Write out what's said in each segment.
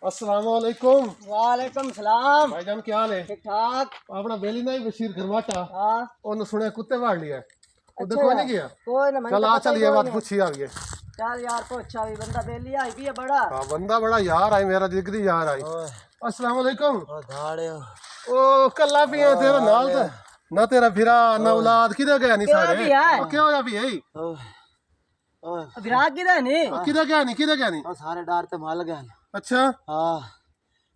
अस्सलाम वालेकुम। वालेकुम सलाम। भाईजान क्या हाल है? ठीक ठाक। अपना बेली नहीं बशीर खरमाटा हाँ ਉਹਨੂੰ ਸੁਣਿਆ ਕੁੱਤੇ ਵਾੜ ਲਿਆ उधर अच्छा कोई यार, नहीं गया। कोई ना मैं चल तो आ पता चल ही ये कोई बात नहीं। पूछी आ गई। चल यार को अच्छा भी बंदा बेली आई भी है बड़ा। हाँ बंदा बड़ा यार आई मेरा जिगरी यार आई। अस्सलाम वालेकुम। धाड़े ओ कल्ला भी है तेरा नाल तो ना तेरा फिरा ना औलाद किधर गया नहीं क्यों सारे भी है? क्यों होया भी है विराग किधर नहीं किधर गया नहीं किधर गया नहीं सारे डार ते माल गए। अच्छा हाँ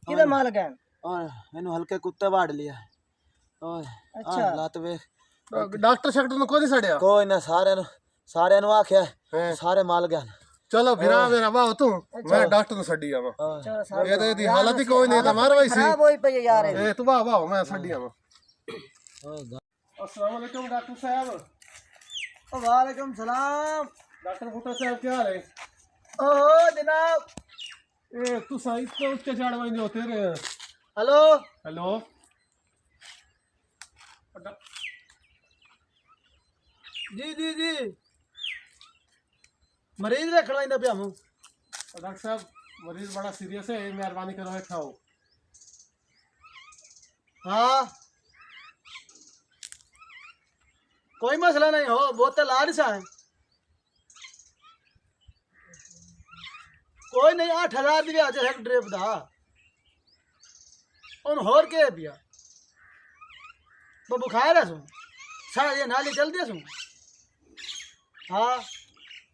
किधर माल गए? और मैंने हल्के कुत्ते बाड़ लिया और अच्छा। लात वे डॉक्टर शक्टर ने कोई नहीं सड़िया कोई ना सारे नु आख्या हैं। सारे माल गए। चलो फिरा मेरा वाह तू मैं डॉक्टर ने सड़ी आवा चलो साहब ये तो दी हालत ही कोई नहीं था मार वैसी खराब होई पई है यार। ए तू वाह वाह मैं सड़ी आवा। अस्सलाम वालेकुम डॉक्टर साहब। वालेकुम सलाम। डॉक्टर भुट्टा साहब क्या हाल है? ओहो जनाब। ए तू साइज तो उच्च चढ़ वंजो तेरे हेलो हेलो जी जी जी मरीज रखना इंदा पे हम। डॉक्टर साहब मरीज बड़ा सीरियस है मेहरबानी करो खाओ। हाँ कोई मसला नहीं हो बोतल आ रही है कोई नहीं 8,000 दी आज एक ड्रिप दा उन होर के पिया वो बुखार है सु सारा ये नाली चल दिया सु। हाँ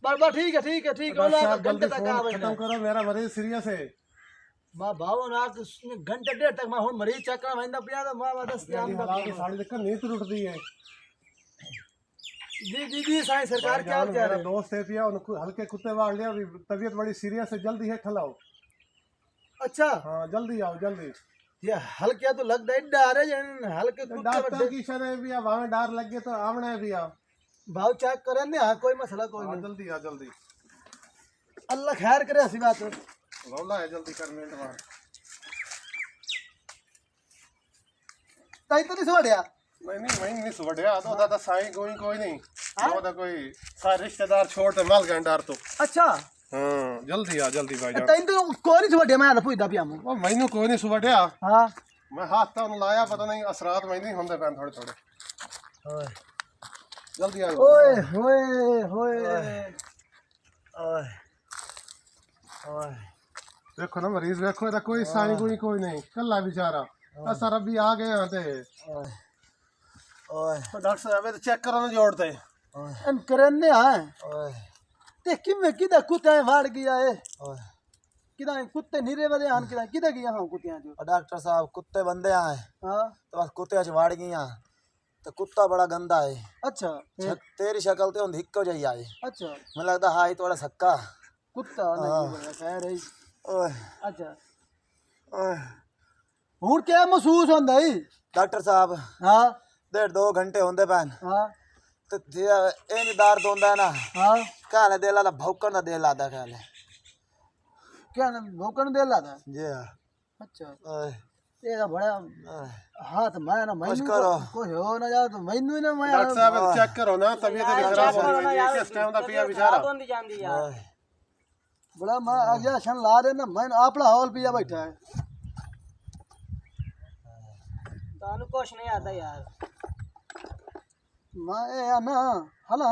बस ठीक है ठीक है ठीक है डॉक्टर साहब घंटे जल्दी तक आ फोन खत्म करो मेरा मरीज सीरियस है। मां बाबू ना घंटे डेढ़ तक मैं हुन मरीज चेक करा मैं पिया तो मां दस मेरी हालात की साड़ी देखकर नींद टूटती है। जी जी जी साईं सरकार क्या कह मेरा रहे दोस्त है पिया उनको हल्के कुत्ते वाड़ लिया अभी तबीयत बड़ी सीरियस है जल्दी है खिलाओ। अच्छा हाँ जल्दी आओ जल्दी। ये हल्के तो लगता है डर है जन हल्के कुत्ते डॉक्टर बड़े की शरह भी अब वहाँ डर लग गया तो आवना भी आ भाव चेक करें ने हाँ कोई मसला कोई हाँ, नहीं जल्दी आ जल्दी अल्लाह खैर करे ऐसी बात रौला है जल्दी कर मिनट मार। ताई तो नहीं सोड़िया नहीं नहीं सुबह तो दादा साई कोई नहीं तो कोई सारे रिश्तेदार छोड़ ते माल गए डर तो। अच्छा हाँ जल्दी आ जल्दी भाईजान। ताई तो कोई नहीं सोड़िया मैं तो पूछदा पिया ओ मैनू कोई नहीं सुबह हाँ मैं हाथ तो लाया पता नहीं असरात मैनू ही होंदे पैन थोड़े थोड़े जल्दी आ ओए होए होए ओए ओए देखो ना मरीज देखो ਇਹਦਾ कोई साई कोई नहीं कल्ला बेचारा असर अभी आ गए हैं ते ओए डॉक्टर साहब तो चेक करो ना जोड़ते इन करें ने हाँ ओए ते किमे किदा कुत्ते वाड़ गया है ओए किदा कुत्ते नीरे वाले हान किदा किदा गया हां कुत्तियां जो डॉक्टर साहब कुत्ते बंदे आए हाँ तो बस कुत्ते च वाड़ गई तो कुत्ता बड़ा गंदा है। अच्छा तेरी शक्ल ते हुंदी इक्को जही आई अच्छा मैं लगदा हाई थोड़ा सक्का कुत्ता नहीं खैर है ओए अच्छा ओए हुन क्या महसूस होंदा है डॉक्टर साहब हाँ 1.5-2 घंटे होंदे पैन हाँ तो इंज दर्द होंदा है ना हाँ कहने दिल आला भौंकण दा दिल आदा कहले क्या ना भौंकण दे लादा जी हाँ। अच्छा ओए ये तो बड़ा ओए हाथ मैं ना मैं करो। कोई हो ना जा तो मैनू ही ना मैं डॉक्टर साहब चेक करो ना तबीयत भी खराब हो रही है किस टाइम दा पिया बेचारा ओए बड़ा मैं आगे शन ला रहे ना मैं आपला हॉल पिया बैठा है तानु कुछ नहीं आता यार मैं ये ना हला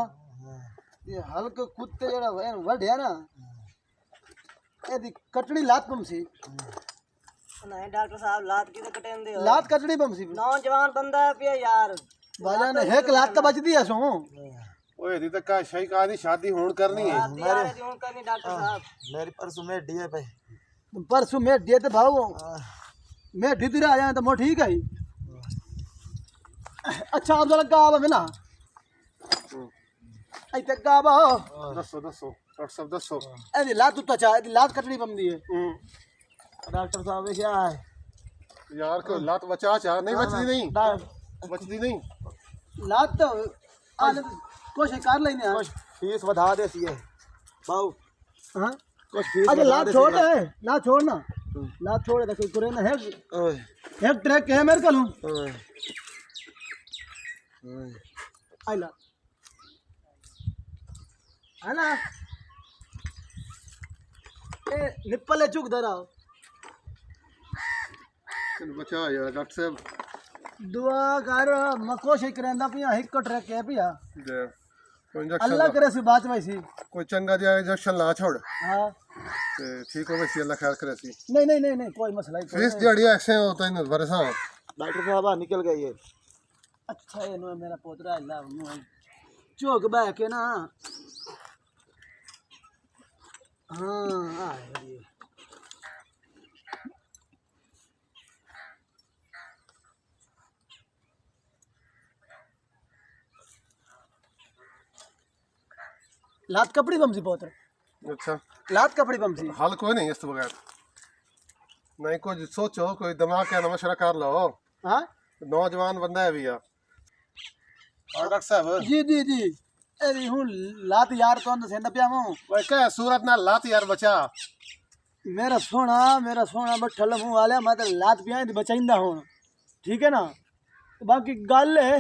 ये हल्के कुत्ते जरा वढ़िया ना ये कटड़ी लात पमसी नहीं डॉक्टर साहब लात की तो कटेन दे लात कटड़ी पमसी नौजवान बंदा है पिया यार बाजा ने एक लात का बच दिया सो ओए दी तक का शई का दी शादी होण करनी है लात यार क्यों करनी डॉक्टर साहब मेरी परसों में डीए पे परसों मैं दे ते भाव मैं ढिदरे आ जाए तो मो ठीक है अच्छा आप जरा गावा में ना आई तक गावा हो दसो दसो डॉक्टर साहब दसो ए लात तो चा लात कटड़ी पमदी है डॉक्टर साहब ये क्या है यार को लात बचा चा नहीं बचती नहीं लात तो आने कोशिश कर लेने कुछ फीस बढ़ा दे सी बाऊ हां कुछ फीस अच्छा लात छोड़ दे ना छोड़ ना लात छोड़ दे कोई करे ना है ओए एक ट्रैक है मेरे कलू ओए ओए आइला है ना ए निप्पल चुक दरा बचा यार डॉक्टर साहब दुआ कर मैं कोशिश करंदा पिया हिक ट्रैक के पिया दे कोई इंजेक्शन अल्लाह करे सी बात वैसी कोई चंगा दिया इंजेक्शन ला छोड़ हां ते ठीक हो वैसी अल्लाह खैर करे सी नहीं कोई मसला ही फीस जड़ी ऐसे होता है भरोसा डॉक्टर साहब निकल गए ये अच्छा ये नो मेरा पोतरा अल्लाह चौक बह के ना हाँ आ ये लात कपड़ी बमसी पोतर अच्छा लात कपड़ी बमसी हल कोई नहीं इस बगैर नहीं कुछ सोचो कोई दिमाग का मशवरा कर लो हाँ नौजवान बंदा है भैया और डॉक्टर साहब जी अरे हूँ लात यार तो अंदर से न पिया मो वह क्या सूरत ना लात यार बचा मेरा सोना बठल मुंह वाले मैं तो लात पिया बचाइंदा हूँ ठीक है ना बाकी गल है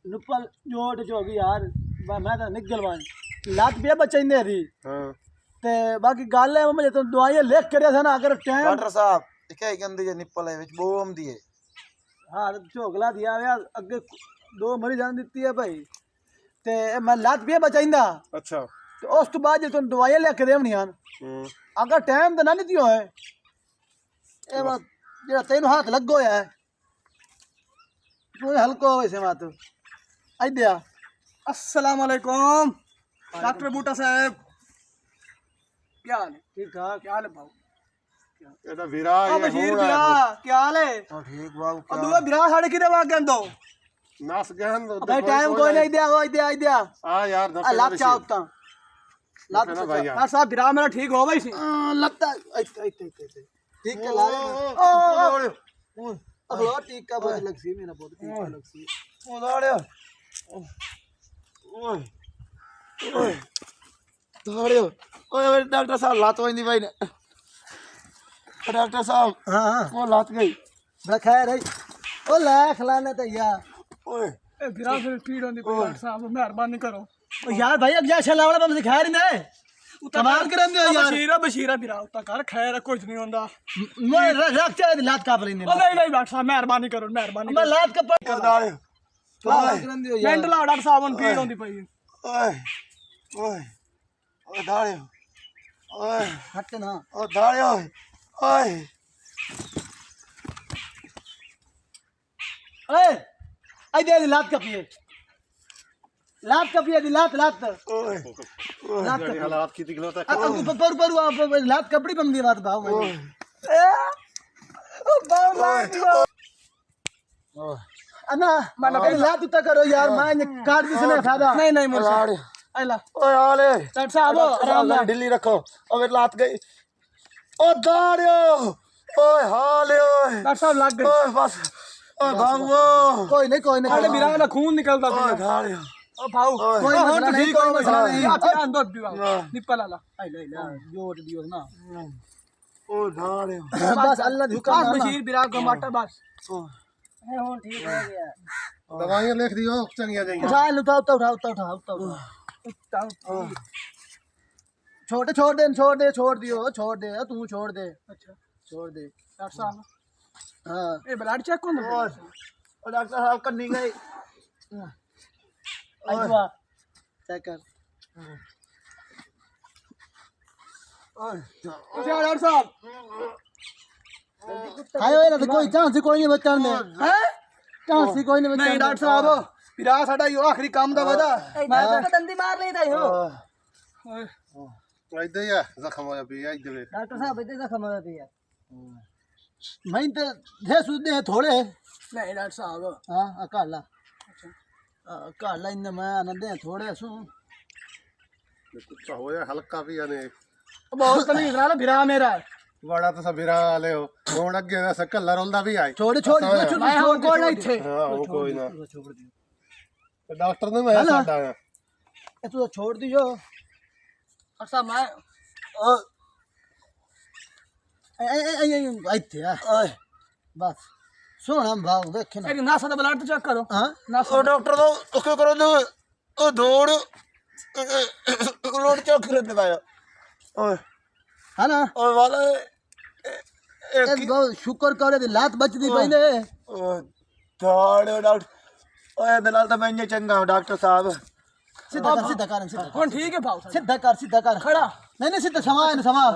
नुपल जोट जोगी यार मैं तो निकल मान लात पिया बचाइंदे थी हाँ ते बाकी गल है मुझे तो दवाइयां लिख कर था ना अगर टाइम डॉक्टर साहब क्या गंदी जे निप्पल है विच बोम दिए हाँ झोकला दिया हुआ अगे 2 मरीज जान दी है भाई ते मैं लात पिया बचाइंदा अच्छा तो उस तो बाद जो तुम दवाइयां लिख देवनी हैं अगर टाइम तो ना नहीं दियो है ए बात जेड़ा तेन हाथ लगो है तू हल्को वैसे बात आई दिया अस्सलाम वालेकुम डॉक्टर बूटा साहब क्या हाल है ठीक ठाक क्या हाल है भाऊ ਇਹਦਾ ਵੀਰਾ ओ बशीर बिरा क्या हाल है ठीक बाबू और दूसरा बिरा साढ़े किधर भाग गए दो ਨਸ ਗਹਿਨ भाई टाइम कोई नहीं दिया आई दिया आ यार आ लात चाहता लात ना भाई यार। यार साहब बिरा मेरा ठीक हो भाई लगता ठीक है ला अगला टीका बहुत लगसी मेरा बहुत टीका लगसी दाड़ियो ओए ओए दाड़ियो ओए डॉक्टर साहब लात वंदी भाई ने डॉक्टर साहब हां वो लात गई बड़ा खैर है ओ ला खलाने तो यार ओए ए बिरा फिर पीड़ होंदी कोई डॉक्टर साहब मेहरबानी करो ओ यार भाई अब जा छलावड़ा बम दिखा रही ने कमाल करन दे यार बशीरा बिरा उता कर खैर कुछ नहीं होंदा मैं रख चाहे लात काप लेने ओ नहीं डॉक्टर साहब मेहरबानी करो मेहरबानी मैं लात का कर दाड़ियो करन दे यार मेंटल डॉक्टर साहब उन पीड़ होंदी पई ओए ओए ओ दाड़ियो ओए हट ना ओ दाड़ियो ओए ओए आई दे लात का पिए दी लात ओए लात ਜਿਹੜੀ ਹਾਲਾਤ ਕੀਤੀ ਗਲੋਤਾ पर आप लात कपड़ी बम दी बात भाव ओए अन्ना माना भाई लात उता करो यार मैं काट दिसने फायदा नहीं मुझे दाड़ियो आइला ओए आले डॉक्टर साहब आराम आराम ढिल्ली रखो और फिर लात गई ओ दाड़ियो ओए हाले ओए डॉक्टर साहब लग गए ओए बस ओए भागो कोई नहीं अरे बिरा का खून निकलता ओए दाड़ियो ओ भाऊ कोई मसला नहीं कोई मसला नहीं आप ध्यान दो दिवा हाँ। निपल आला आइला जोर दियो ना ओ दाड़ियो बस अल्लाह हुक्म बशीर बिरा को माटा बस है हो ठीक हो गया ਦਵਾਈਆਂ ਲਿਖ ਦਿਓ ਚੰਗੀਆਂ ਜਾਈਆਂ उठा छोड़ दियो तू छोड़ दे अच्छा छोड़ दे डॉक्टर साहब हां ए ब्लड चेक कौन ओ डॉक्टर साहब कन्नी गई आइवा चेक कर ओए डॉक्टर साहब आयो ना तो कोई चांस ही कोई नहीं बचन दे हैं चांस ही कोई नहीं बचन नहीं डॉक्टर साहब पिरा साडा यो आखिरी काम दा वदा मैं तो दंदी मार लेता हो ਇਦਾਂ ਹੀ ਆ ਜ਼ਖਮ ਹੋਇਆ ਪਿਆ ਇੱਧਰ ਵੇਖ डॉक्टर साहब इधर जख्म हो गया मैं तो दे सुदे थोड़े नहीं डॉक्टर साहब हां काला अच्छा काला इन मैं आनंद थोड़े सु ਕੁੱਤਾ ਹੋਇਆ ਹਲਕਾ ਵੀ ਆਨੇ बहुत तमीज ना बिरा मेरा ਬੜਾ ਤਾਂ ਵੀਰਾ ਵਾਲੇ ਹੋ ਹੁਣ ਅੱਗੇ ਦਾ ਕੱਲਾ ਰੋਲਦਾ ਵੀ ਆਏ छोड़ मैं हम कोई नहीं थे ਹਾਂ ਉਹ ਕੋਈ ਨਾ छोड़ दियो ਡਾਕਟਰ ਨੇ ਮੈਂ ਸਾਡਾ ਆ ए तू छोड़ दियो अच्छा मैं आई थे ओए बस सुन हम भाव देखे ना नासा दा ब्लड चेक करो हां ओ डॉक्टर तो उसको करो दो ओ दौड़ लोड चौक कर लगाया ओए है ना ओए वाला बहुत शुक्र करे दी लात बचदी पई ने ओ दाड़ियो डॉक्टर ओए दे नाल तो मैं इंज चंगा हूं डॉक्टर साहब सीधा कर ਹੁਣ ठीक है भाव सीधा कर खड़ा नहीं सीधा समा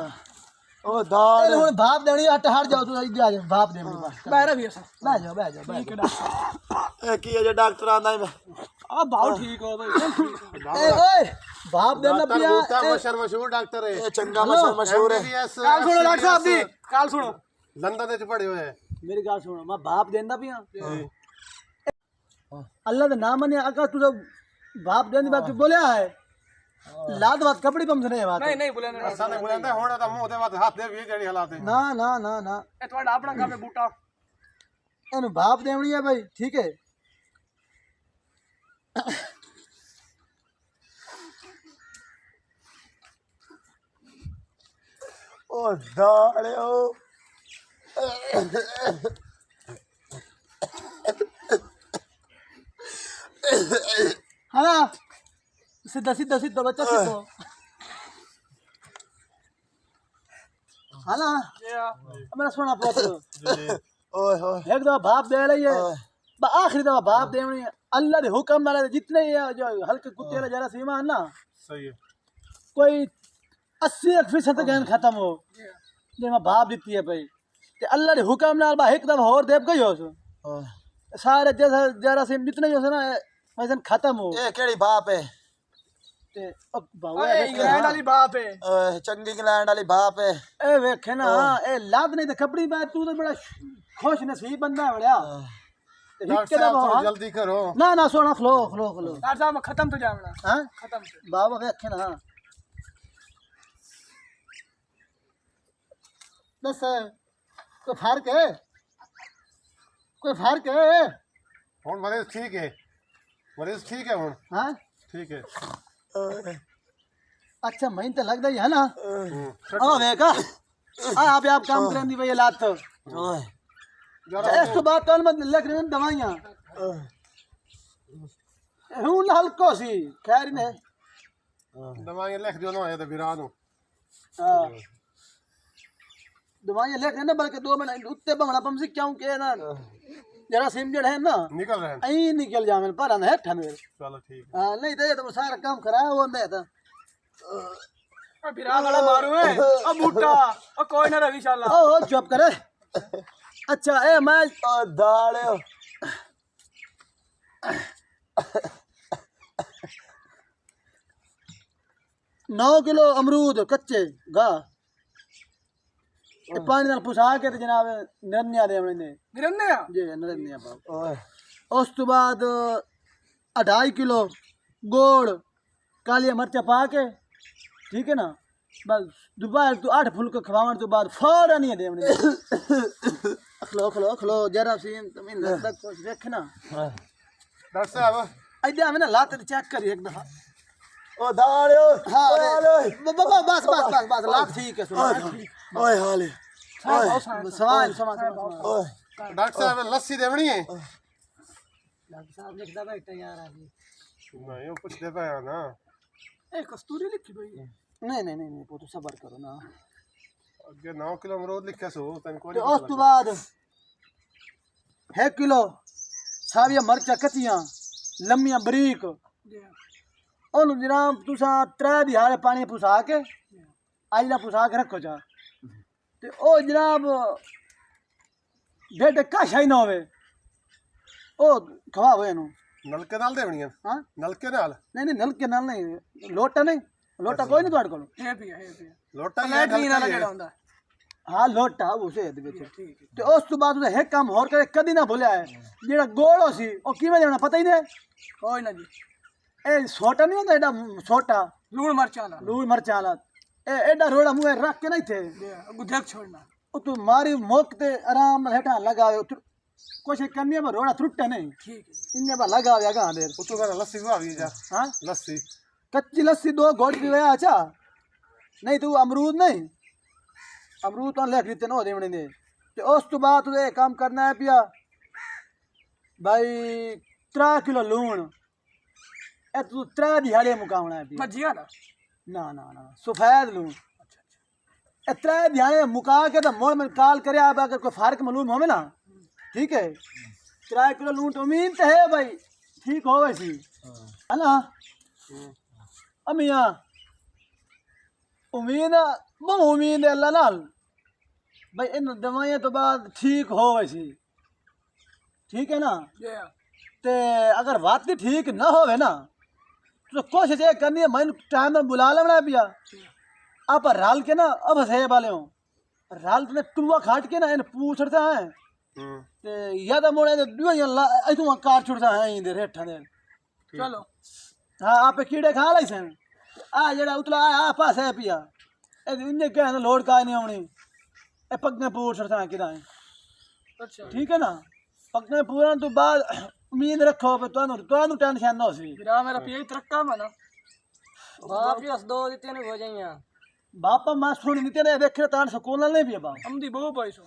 ओ दाड़ हुन भाप देनी हट जाओ तू इधर आ जा भाप देनी बस बहरा भी ऐसा बैठ जाओ की है जे डॉक्टर आंदा है अब भाव ठीक हो भाई ए ओए भाप देना डॉक्टर पिया गुप्ता मशहूर डॉक्टर है ए चंगा मशहूर है MBBS काल सुनो डॉक्टर साहब दी काल सुनो लंदन में पढ़े हुए हैं मेरी गल सुनो मैं भाप देंदा पिया अल्लाह दा नाम ने आका तू भाप देंदी बाकी बोलिया है लाद बात कपड़ी पंप नहीं बात नहीं बोले ना असा ने बोलंदा होना ता मुंह दे बात हाथ दे भी जड़ी हालात है ना ए ਤੁਹਾਡਾ ਆਪਣਾ ਕੰਮ ਹੈ ਬੂਟਾ ਇਹਨੂੰ ਭਾਪ ਦੇਣੀ ਹੈ ਭਾਈ ਠੀਕ ਹੈ ओ दाड़ियो हाँ सीधा बच्चा सीधो हाँ ना मेरा सोना पुत्र ओए होए एक दफा भाप दे रही है आखिरी दफा भाप देनी है अल्लाह के हुक्म नाल जितने ये जो हल्के कुत्ते वाला जरा सीमा है ना सही है कोई 80% गैन खत्म हो जे मैं भाप दी है भाई ते अल्लाह के हुक्म नाल बा एक दफा और देव गई हो सारे जैसा जरा सीम जितने जो है ना वैसे खत्म हो ए केड़ी बाप है ते अब बाबू ਓਏ ਇੰਗਲੈਂਡ ਵਾਲੀ ਬਾਪ ਹੈ ओए चंगी इंग्लैंड वाली बाप है ए वेखे ना ए लाद नहीं तो कपड़ी बात तू तो बड़ा खुश नसीब बंदा है बड़ा ते हिक डॉक्टर के साहब दफा थोड़ी जल्दी करो ना सोना खलो डॉक्टर साहब मैं खत्म तो जावना हां खत्म तो बाबा वेखे ना बस कोई फर्क है हुन मरीज ठीक है हुन हां ठीक है अच्छा मैं तो लगदा ही है ना आ वेखा आप काम करें दी भई लात ओए इस तो बात कौन मत लिख रहे दवाइयां हूं हल्को सी खैर ने दवाइयां लिख दियो ना ये तो बिरानो हां दवाइयां लिख ना बल्कि 2 मिनट उत्ते बंगला पम से क्यों के ना जरा सिमजड़ है ना निकल रहे हैं आई निकल जावे पर है ठमे चलो ठीक है हां नहीं तो ये तो सारा काम कराया वो नहीं था अब बिरा वाला मारू है अब बूटा अब कोई ना रवि इंशाल्लाह ओ चुप करे अच्छा ए मैं ओ दाड़ियो 9 किलो अमरूद कच्चे गा ए पानी नाल पुसा के ते जनाब नरनिया देवणे ने निरन्ने जी नरनिया बाप ओए उस तो बाद 2.5 किलो गोड़ काली मिर्चा पा के ठीक है ना बस दोपहर तो 8 फुलके खवावन तो बाद फौरन ही देवणे खलो जरा सीन तुम लगता कुछ देखना डॉक्टर साहब इधर हमें ना लात चेक करी एक दफा ओ दाड़ियो हाँ बस लात ठीक है सुनो ओए हाले सवाल ओए डॉक्टर साहब लस्सी देवनी है डॉक्टर साहब लिखदा बैठा यार अभी नहीं वो कुछ दे पाया ना ए कस्तूरी लिखी भाई नहीं वो तो सबर करो ना अगे 9 किलो अमरूद लिखे सो तन को तो उस तो बाद 1 किलो साविया मरचा कच्चियां लम्मियां बरीक ओनू जनाब तुसा 3 दिहाड़े पानी पुसा के आइला पुसा के रखो जा ते ओ जनाब बेटे काशा ही ना होवे ओ खवाओ एनू नलके नाल देवनी है हां नलके नाल नहीं नलके नाल नहीं लोटा कोई नहीं तुहाडे कोल है भी लोटा ही लाइट है नहीं ना लगा ਹੁੰਦਾ हाँ लोटा उसे ते उस तो बाद एक काम होर करे कदी ना भूलिया है जेड़ा गोल सी ओ किवें देना पता ही नहीं कोई ना जी ए छोटा नहीं होता एडा छोटा लूण मरचा ना लूण मरचा वाला ए एडा रोड़ा मुंह रख के नहीं थे गुजक छोड़ना ओ तू मारी मोक ते आराम नाल हेठा लगावे कोशिश करनी है पर रोड़ा त्रुटे नहीं ठीक है इन्ने बा लगावे आगा देर वो तो मेरा लस्सी भावी जा हां लस्सी कच्ची लस्सी 2 घोट पीवे अच्छा नहीं तू अमरूद तो लिख देते ना देवने दे ते उस तो बाद तू काम करना है पिया भाई 3 किलो लूण ए तू 3 दिहाड़े मुकावना है पिया मजिया ना ना सफेद लूण इतना ध्यान मुका के तो मोड़ में काल करे आप अगर कोई फार्क मालूम होवे ना ठीक है 3 किलो लूट उम्मीद तो है भाई ठीक हो वैसी है ना अमिया उम्मीद है अल्लाह नाल भाई इन दवाइयां तो बाद ठीक हो वैसी ठीक है ना ते अगर बात ही ठीक ना होवे ना तो कोशिश ये करनी है मैंने टाइम में बुला लेना पिया आप राल के ना अब सही वाले हो राल के टुआ खाट के ना इन पूछता है ते या तो मोड़े दुआ या तू कार छुड़ता है इंदे रेठा दे चलो हाँ आप कीड़े खा लाई सन आ जड़ा उतला आ पास है पिया ए इन्ने कहना लोड का नहीं आउनी ए पगने पूछता है किदा अच्छा ठीक है ना पगने पूरा तो बाद उम्मीद रखो पे तो टेंशन ना होसी बिरा मेरा पिए तरक्का मना बाप जी 2 3 हो जाइया बापा मां सुन नीते ने देखे तान सकून नहीं पिया बाप अमदी बहु पैसो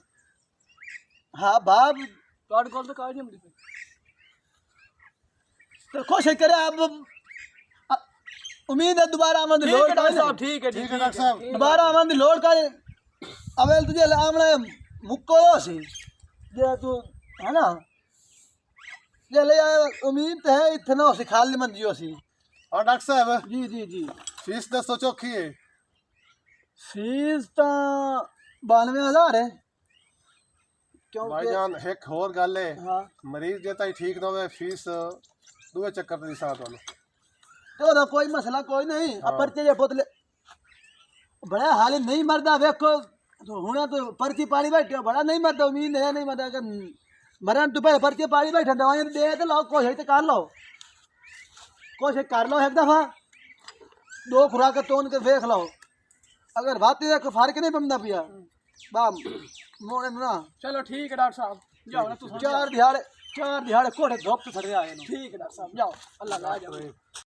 हाँ बाप कार्ड कॉल तो कार्ड अमदी तो कोशिश करे अब उम्मीद है दोबारा आमद ठीक लोड है डॉक्टर साहब ठीक है ठीक है डॉक्टर साहब दोबारा आमद लोड का अवेल तुझे आमने मुक्को सी जे तू है ना जे ले आए उम्मीद है इतना सी खाली मन जियो सी और डॉक्टर साहब जी जी जी फीस दसो चौखी है फीस तो 92,000 है क्योंकि भाईजान एक होर गल है हाँ मरीज जे ताई ठीक ना होवे फीस दूए चक्कर दी साथ वालो तो कोई मसला कोई नहीं अब पर्चे जे बोतले बड़ा हाल नहीं मरदा देखो तो हुने तो पर्ची पाड़ी बैठे बड़ा नहीं मरदा उम्मीद है नहीं मरदा अगर मरन तो पहले पर्ची पाड़ी बैठे दवाइयां दे तो लो कोशिश तो कर लो एक दफा 2 खुराक तोन के देख लो अगर बात है कोई फर्क नहीं बनता पिया बाम मोड़े ना चलो ठीक है डॉक्टर साहब जाओ ना तू 4 दिहाड़े कोठे धोप तो सड़ आए ठीक है डॉक्टर साहब जाओ अल्लाह ला जाओ